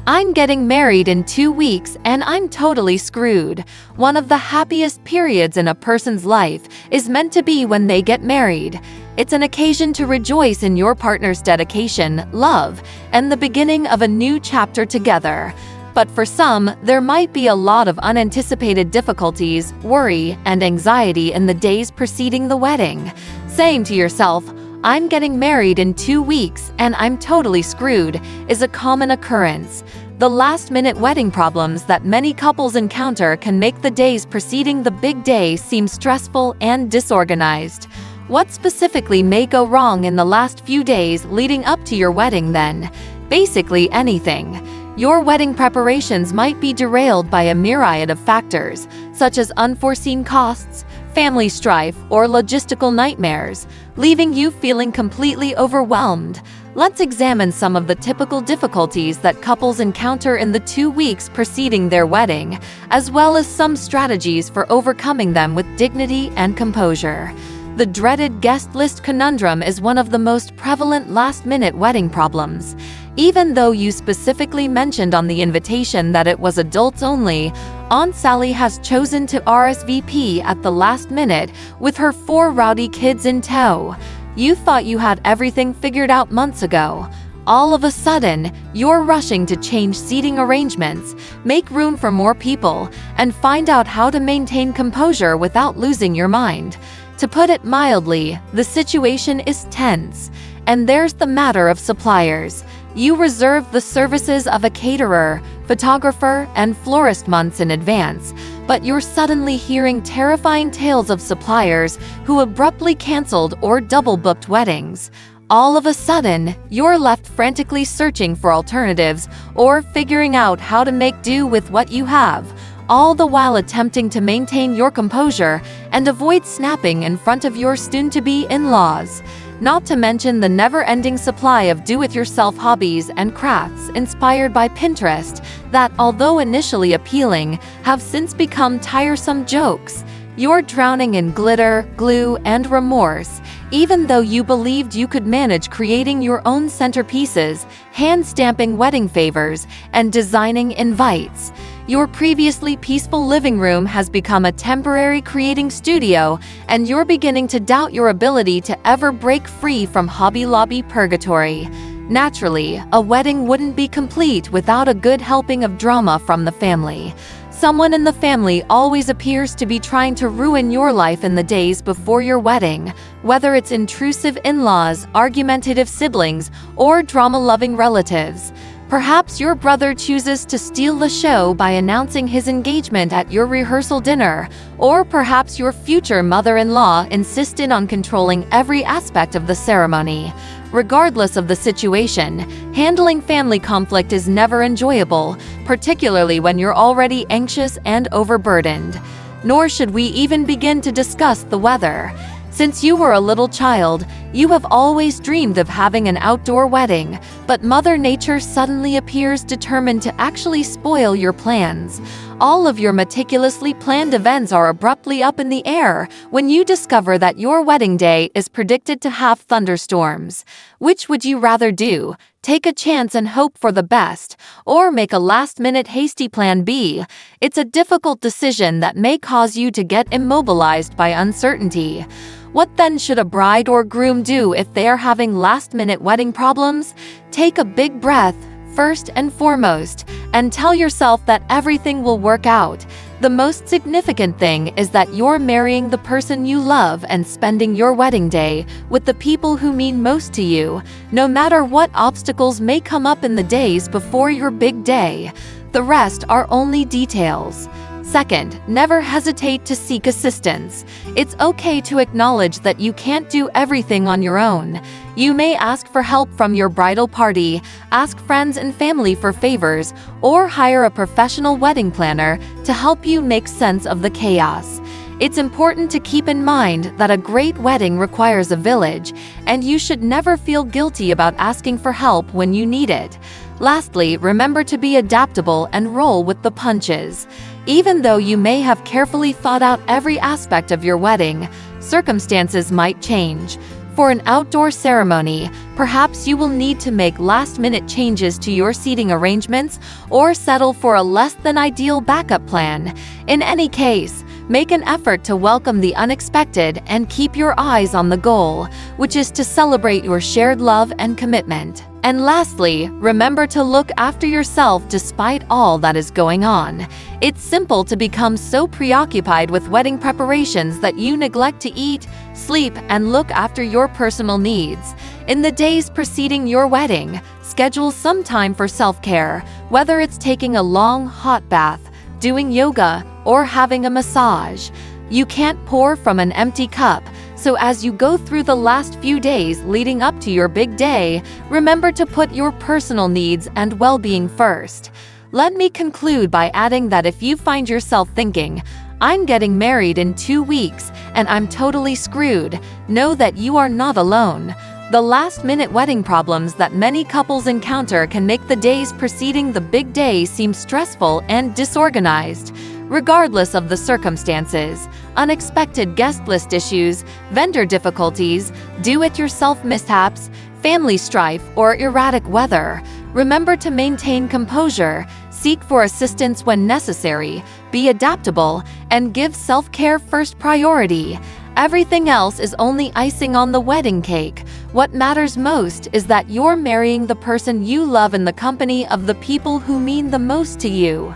I'm getting married in 2 weeks and I'm totally screwed. One of the happiest periods in a person's life is meant to be when they get married. It's an occasion to rejoice in your partner's dedication, love, and the beginning of a new chapter together. But for some, there might be a lot of unanticipated difficulties, worry, and anxiety in the days preceding the wedding. Saying to yourself, "I'm getting married in 2 weeks and I'm totally screwed," is a common occurrence. The last-minute wedding problems that many couples encounter can make the days preceding the big day seem stressful and disorganized. What specifically may go wrong in the last few days leading up to your wedding then? Basically anything. Your wedding preparations might be derailed by a myriad of factors, such as unforeseen costs, family strife, or logistical nightmares, leaving you feeling completely overwhelmed. Let's examine some of the typical difficulties that couples encounter in the 2 weeks preceding their wedding, as well as some strategies for overcoming them with dignity and composure. The dreaded guest list conundrum is one of the most prevalent last-minute wedding problems. Even though you specifically mentioned on the invitation that it was adults only, Aunt Sally has chosen to RSVP at the last minute with her 4 rowdy kids in tow. You thought you had everything figured out months ago. All of a sudden, you're rushing to change seating arrangements, make room for more people, and find out how to maintain composure without losing your mind. To put it mildly, the situation is tense. And there's the matter of suppliers. You reserve the services of a caterer, photographer, and florist months in advance, but you're suddenly hearing terrifying tales of suppliers who abruptly canceled or double-booked weddings. All of a sudden, you're left frantically searching for alternatives or figuring out how to make do with what you have, all the while attempting to maintain your composure and avoid snapping in front of your soon-to-be in-laws. Not to mention the never-ending supply of do-it-yourself hobbies and crafts inspired by Pinterest that, although initially appealing, have since become tiresome jokes. You're drowning in glitter, glue, and remorse, even though you believed you could manage creating your own centerpieces, hand-stamping wedding favors, and designing invites. Your previously peaceful living room has become a temporary creating studio, and you're beginning to doubt your ability to ever break free from Hobby Lobby purgatory. Naturally, a wedding wouldn't be complete without a good helping of drama from the family. Someone in the family always appears to be trying to ruin your life in the days before your wedding, whether it's intrusive in-laws, argumentative siblings, or drama-loving relatives. Perhaps your brother chooses to steal the show by announcing his engagement at your rehearsal dinner, or perhaps your future mother-in-law insisted on controlling every aspect of the ceremony. Regardless of the situation, handling family conflict is never enjoyable, particularly when you're already anxious and overburdened. Nor should we even begin to discuss the weather. Since you were a little child, you have always dreamed of having an outdoor wedding, but Mother Nature suddenly appears determined to actually spoil your plans. All of your meticulously planned events are abruptly up in the air when you discover that your wedding day is predicted to have thunderstorms. Which would you rather do? Take a chance and hope for the best, or make a last-minute hasty plan B? It's a difficult decision that may cause you to get immobilized by uncertainty. What then should a bride or groom do if they are having last-minute wedding problems? Take a big breath, first and foremost, and tell yourself that everything will work out. The most significant thing is that you're marrying the person you love and spending your wedding day with the people who mean most to you, no matter what obstacles may come up in the days before your big day. The rest are only details. Second, never hesitate to seek assistance. It's okay to acknowledge that you can't do everything on your own. You may ask for help from your bridal party, ask friends and family for favors, or hire a professional wedding planner to help you make sense of the chaos. It's important to keep in mind that a great wedding requires a village, and you should never feel guilty about asking for help when you need it. Lastly, remember to be adaptable and roll with the punches. Even though you may have carefully thought out every aspect of your wedding, circumstances might change. For an outdoor ceremony, perhaps you will need to make last-minute changes to your seating arrangements or settle for a less-than-ideal backup plan. In any case, make an effort to welcome the unexpected and keep your eyes on the goal, which is to celebrate your shared love and commitment. And lastly, remember to look after yourself despite all that is going on. It's simple to become so preoccupied with wedding preparations that you neglect to eat, sleep, and look after your personal needs. In the days preceding your wedding, schedule some time for self-care, whether it's taking a long, hot bath, doing yoga, or having a massage. You can't pour from an empty cup, so as you go through the last few days leading up to your big day, remember to put your personal needs and well-being first. Let me conclude by adding that if you find yourself thinking, "I'm getting married in 2 weeks and I'm totally screwed," know that you are not alone. The last-minute wedding problems that many couples encounter can make the days preceding the big day seem stressful and disorganized. Regardless of the circumstances, unexpected guest list issues, vendor difficulties, do-it-yourself mishaps, family strife, or erratic weather, remember to maintain composure, seek for assistance when necessary, be adaptable, and give self-care first priority. Everything else is only icing on the wedding cake. What matters most is that you're marrying the person you love in the company of the people who mean the most to you.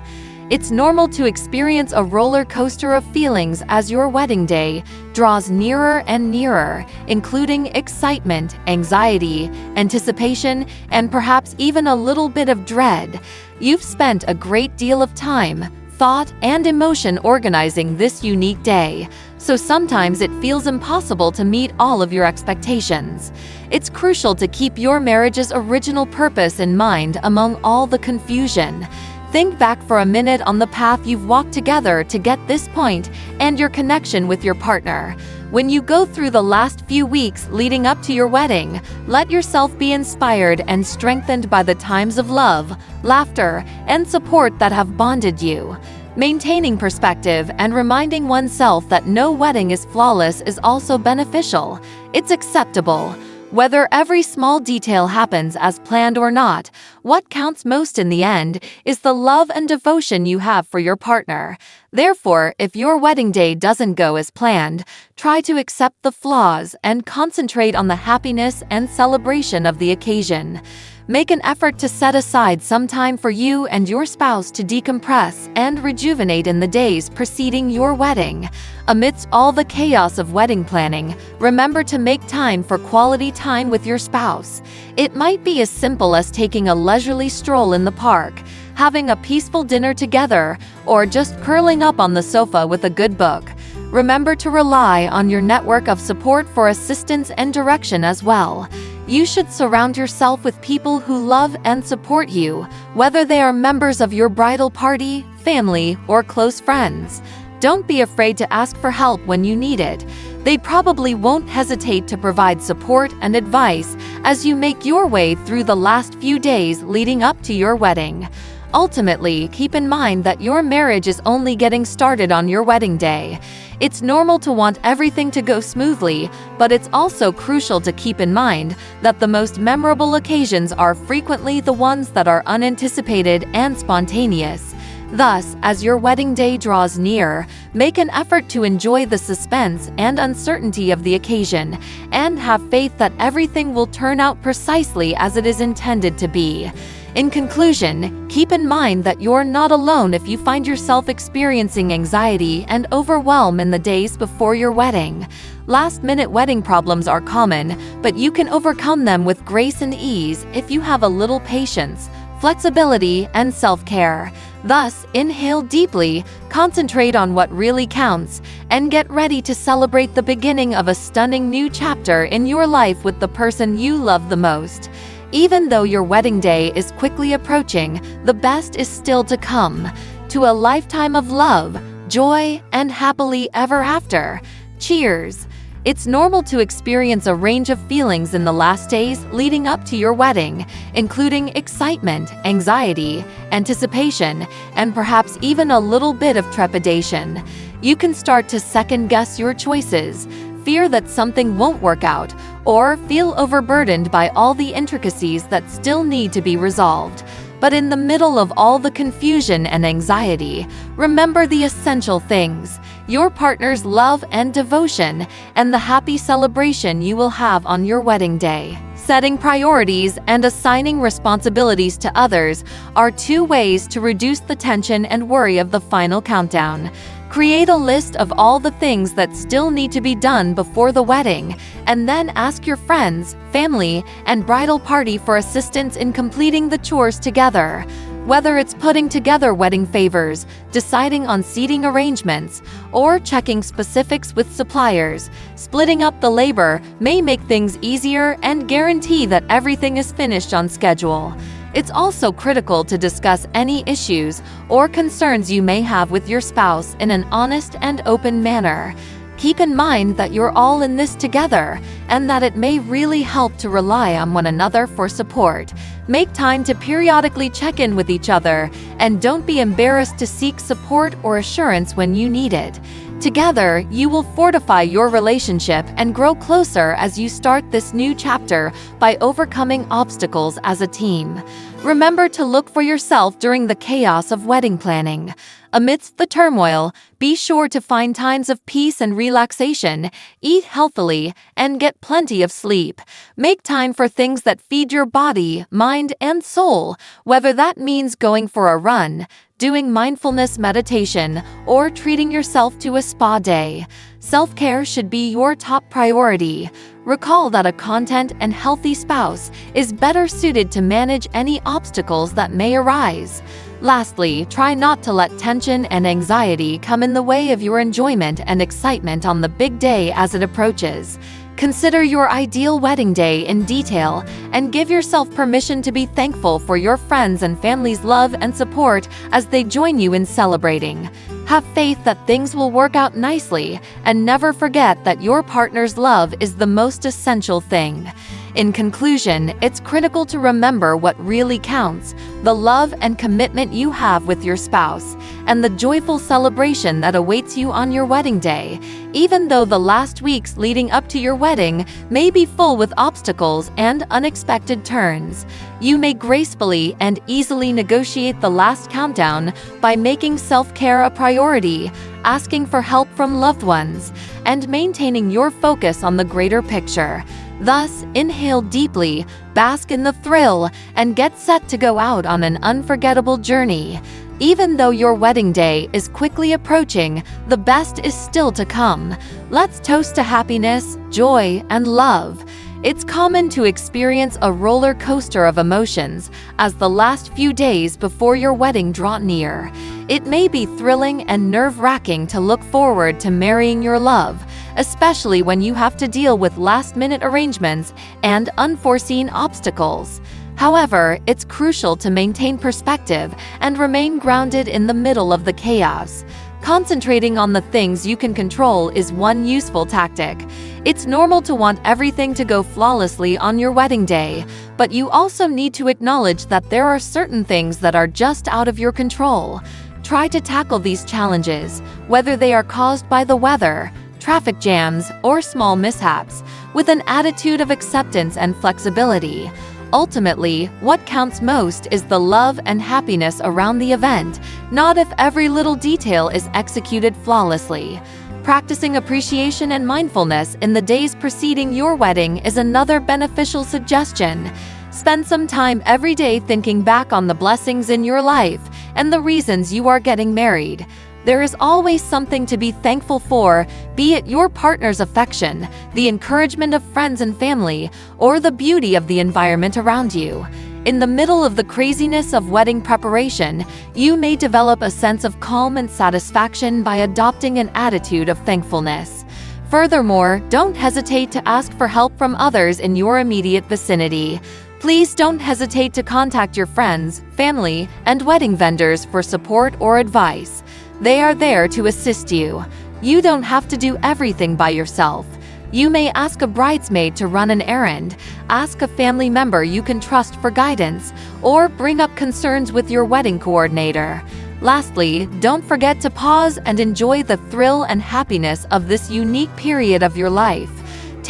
It's normal to experience a roller coaster of feelings as your wedding day draws nearer and nearer, including excitement, anxiety, anticipation, and perhaps even a little bit of dread. You've spent a great deal of time, thought, and emotion organizing this unique day, so sometimes it feels impossible to meet all of your expectations. It's crucial to keep your marriage's original purpose in mind among all the confusion. Think back for a minute on the path you've walked together to get this point and your connection with your partner. When you go through the last few weeks leading up to your wedding, let yourself be inspired and strengthened by the times of love, laughter, and support that have bonded you. Maintaining perspective and reminding oneself that no wedding is flawless is also beneficial. It's acceptable. Whether every small detail happens as planned or not, what counts most in the end is the love and devotion you have for your partner. Therefore, if your wedding day doesn't go as planned, try to accept the flaws and concentrate on the happiness and celebration of the occasion. Make an effort to set aside some time for you and your spouse to decompress and rejuvenate in the days preceding your wedding. Amidst all the chaos of wedding planning, remember to make time for quality time with your spouse. It might be as simple as taking a leisurely stroll in the park, having a peaceful dinner together, or just curling up on the sofa with a good book. Remember to rely on your network of support for assistance and direction as well. You should surround yourself with people who love and support you, whether they are members of your bridal party, family, or close friends. Don't be afraid to ask for help when you need it. They probably won't hesitate to provide support and advice as you make your way through the last few days leading up to your wedding. Ultimately, keep in mind that your marriage is only getting started on your wedding day. It's normal to want everything to go smoothly, but it's also crucial to keep in mind that the most memorable occasions are frequently the ones that are unanticipated and spontaneous. Thus, as your wedding day draws near, make an effort to enjoy the suspense and uncertainty of the occasion, and have faith that everything will turn out precisely as it is intended to be. In conclusion, keep in mind that you're not alone if you find yourself experiencing anxiety and overwhelm in the days before your wedding. Last-minute wedding problems are common, but you can overcome them with grace and ease if you have a little patience, flexibility, and self-care. Thus, inhale deeply, concentrate on what really counts, and get ready to celebrate the beginning of a stunning new chapter in your life with the person you love the most. Even though your wedding day is quickly approaching, the best is still to come. To a lifetime of love, joy, and happily ever after. Cheers! It's normal to experience a range of feelings in the last days leading up to your wedding, including excitement, anxiety, anticipation, and perhaps even a little bit of trepidation. You can start to second-guess your choices, fear that something won't work out, or feel overburdened by all the intricacies that still need to be resolved. But in the middle of all the confusion and anxiety, remember the essential things: your partner's love and devotion, and the happy celebration you will have on your wedding day. Setting priorities and assigning responsibilities to others are two ways to reduce the tension and worry of the final countdown. Create a list of all the things that still need to be done before the wedding, and then ask your friends, family, and bridal party for assistance in completing the chores together. Whether it's putting together wedding favors, deciding on seating arrangements, or checking specifics with suppliers, splitting up the labor may make things easier and guarantee that everything is finished on schedule. It's also critical to discuss any issues or concerns you may have with your spouse in an honest and open manner. Keep in mind that you're all in this together, and that it may really help to rely on one another for support. Make time to periodically check in with each other, and don't be embarrassed to seek support or assurance when you need it. Together, you will fortify your relationship and grow closer as you start this new chapter by overcoming obstacles as a team. Remember to look for yourself during the chaos of wedding planning. Amidst the turmoil, be sure to find times of peace and relaxation, eat healthily, and get plenty of sleep. Make time for things that feed your body, mind, and soul, whether that means going for a run, doing mindfulness meditation, or treating yourself to a spa day. Self-care should be your top priority. Recall that a content and healthy spouse is better suited to manage any obstacles that may arise. Lastly, try not to let tension and anxiety come in the way of your enjoyment and excitement on the big day as it approaches. Consider your ideal wedding day in detail and give yourself permission to be thankful for your friends and family's love and support as they join you in celebrating. Have faith that things will work out nicely, and never forget that your partner's love is the most essential thing. In conclusion, it's critical to remember what really counts: the love and commitment you have with your spouse, and the joyful celebration that awaits you on your wedding day. Even though the last weeks leading up to your wedding may be full with obstacles and unexpected turns, you may gracefully and easily negotiate the last countdown by making self-care a priority, asking for help from loved ones, and maintaining your focus on the greater picture. Thus, inhale deeply, bask in the thrill, and get set to go out on an unforgettable journey. Even though your wedding day is quickly approaching, the best is still to come. Let's toast to happiness, joy, and love. It's common to experience a roller coaster of emotions as the last few days before your wedding draw near. It may be thrilling and nerve-wracking to look forward to marrying your love, especially when you have to deal with last-minute arrangements and unforeseen obstacles. However, it's crucial to maintain perspective and remain grounded in the middle of the chaos. Concentrating on the things you can control is one useful tactic. It's normal to want everything to go flawlessly on your wedding day, but you also need to acknowledge that there are certain things that are just out of your control. Try to tackle these challenges, whether they are caused by the weather, traffic jams, or small mishaps, with an attitude of acceptance and flexibility. Ultimately, what counts most is the love and happiness around the event, not if every little detail is executed flawlessly. Practicing appreciation and mindfulness in the days preceding your wedding is another beneficial suggestion. Spend some time every day thinking back on the blessings in your life and the reasons you are getting married. There is always something to be thankful for, be it your partner's affection, the encouragement of friends and family, or the beauty of the environment around you. In the middle of the craziness of wedding preparation, you may develop a sense of calm and satisfaction by adopting an attitude of thankfulness. Furthermore, don't hesitate to ask for help from others in your immediate vicinity. Please don't hesitate to contact your friends, family, and wedding vendors for support or advice. They are there to assist you. You don't have to do everything by yourself. You may ask a bridesmaid to run an errand, ask a family member you can trust for guidance, or bring up concerns with your wedding coordinator. Lastly, don't forget to pause and enjoy the thrill and happiness of this unique period of your life.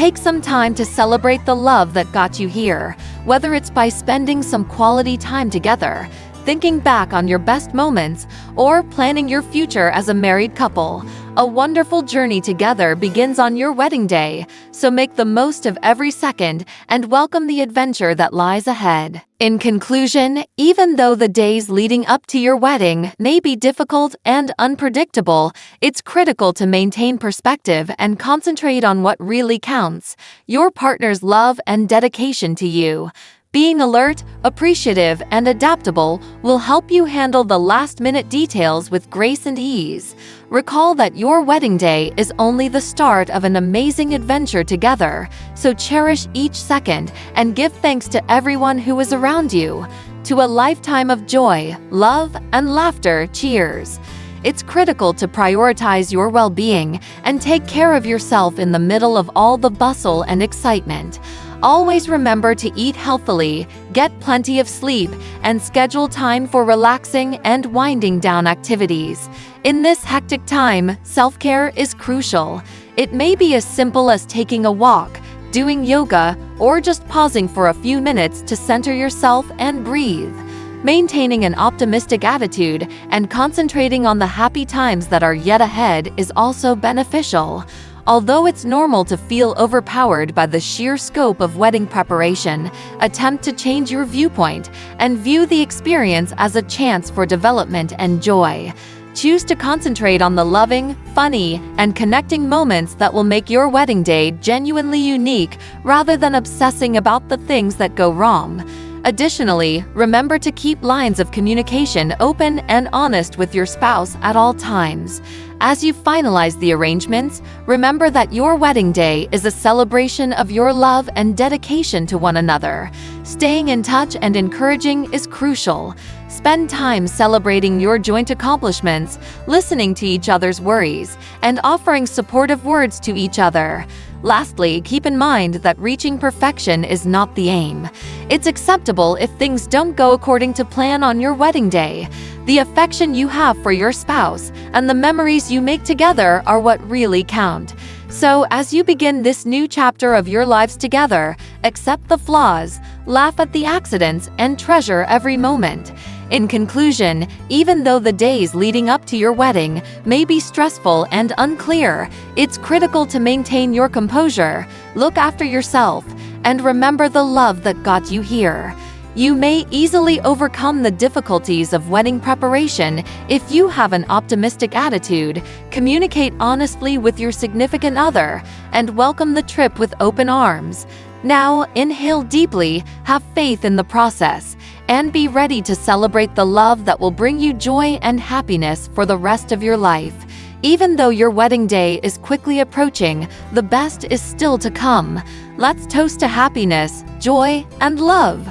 Take some time to celebrate the love that got you here, whether it's by spending some quality time together, thinking back on your best moments, or planning your future as a married couple. A wonderful journey together begins on your wedding day, so make the most of every second and welcome the adventure that lies ahead. In conclusion, even though the days leading up to your wedding may be difficult and unpredictable, it's critical to maintain perspective and concentrate on what really counts: your partner's love and dedication to you. Being alert, appreciative, and adaptable will help you handle the last-minute details with grace and ease. Recall that your wedding day is only the start of an amazing adventure together, so cherish each second and give thanks to everyone who is around you. To a lifetime of joy, love, and laughter, cheers! It's critical to prioritize your well-being and take care of yourself in the middle of all the bustle and excitement. Always remember to eat healthily, get plenty of sleep, and schedule time for relaxing and winding down activities. In this hectic time, self-care is crucial. It may be as simple as taking a walk, doing yoga, or just pausing for a few minutes to center yourself and breathe. Maintaining an optimistic attitude and concentrating on the happy times that are yet ahead is also beneficial. Although it's normal to feel overpowered by the sheer scope of wedding preparation, attempt to change your viewpoint and view the experience as a chance for development and joy. Choose to concentrate on the loving, funny, and connecting moments that will make your wedding day genuinely unique rather than obsessing about the things that go wrong. Additionally, remember to keep lines of communication open and honest with your spouse at all times. As you finalize the arrangements, remember that your wedding day is a celebration of your love and dedication to one another. Staying in touch and encouraging is crucial. Spend time celebrating your joint accomplishments, listening to each other's worries, and offering supportive words to each other. Lastly, keep in mind that reaching perfection is not the aim. It's acceptable if things don't go according to plan on your wedding day. The affection you have for your spouse and the memories you make together are what really count. So, as you begin this new chapter of your lives together, accept the flaws, laugh at the accidents, and treasure every moment. In conclusion, even though the days leading up to your wedding may be stressful and unclear, it's critical to maintain your composure, look after yourself, and remember the love that got you here. You may easily overcome the difficulties of wedding preparation if you have an optimistic attitude, communicate honestly with your significant other, and welcome the trip with open arms. Now, inhale deeply, have faith in the process, and be ready to celebrate the love that will bring you joy and happiness for the rest of your life. Even though your wedding day is quickly approaching, the best is still to come. Let's toast to happiness, joy, and love.